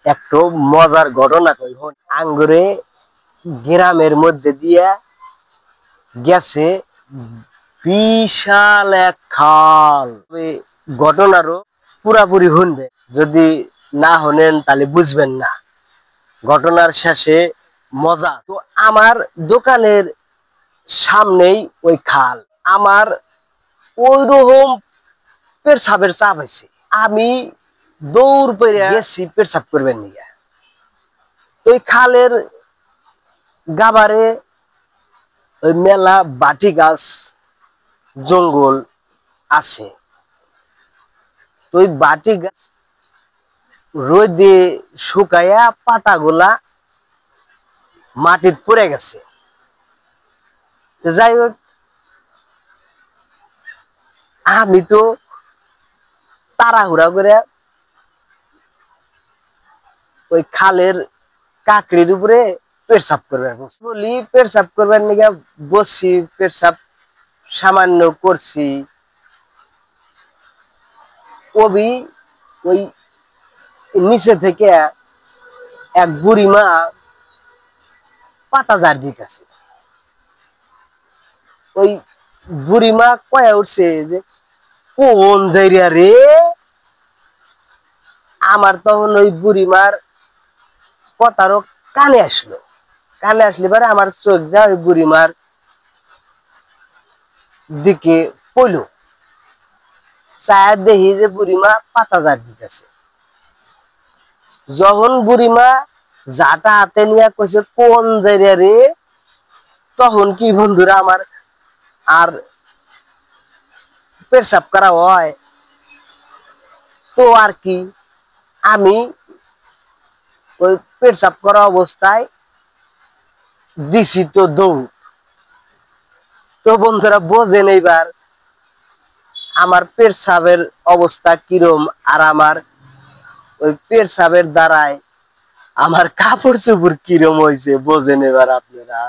একটু মজার ঘটনা কই হন। আঙ্গুরে গ্রামের মধ্যে দিয়া গেছে বিশাল এক খাল। ওই ঘটনারও পুরাপুরি শুনবে, যদি না হনেন তাহলে বুঝবেন না। ঘটনার শেষে মজা। তো আমার দোকানের সামনেই ওই খাল। আমার ওই রকম পেশাবের চাপ হয়েছে, আমি দৌড় পেরে গেছি পেশাব করবেন নিয়ে। তো ওই খালের গাবারে ওই মেলা বাটি গাছ জঙ্গল আছে। তো ওই বাটি গাছ রোদে শুকাইয়া পাতাগুলা মাটির পড়ে গেছে। তো যাই হোক, আমি তো তাড়াহুড়া করে ওই খালের কাকড়ির উপরে পেশাব করবেন বলি, পেশাব করবেন নিয়ে বসছি, পেশাব সামান্য করছি। কবি ওই নিচে থেকে এক বুড়িমা পাতা ঝাড় দিতেছে। ওই বুড়িমা কয়া উঠছে যে কোন জায়গা রে। আমার তখন ওই বুড়িমার কথারও কানে আসলো। কানে আসলে পরে আমার চোখ যা ওই বুড়িমার দিকে পড়লো। চায় দেখি যে বুড়িমা পাতা ঝাড় দিতেছে। যখন বুড়িমা যাটা হাতে নিয়ে কইছে কোন জায়গা রে, তখন কি বন্ধুরা আমার আর পেশাব করা হয়? তো আর কি, আমি ওই পেশাব করা অবস্থায় দিছি তো দৌড়। তো বন্ধুরা বোঝেন এইবার আমার পেশাবের অবস্থা কিরম, আর আমার ওই পেশাবের দ্বারায় আমার কাপড় চোপড় কিরম হয়েছে, বোঝেন এবার আপনারা।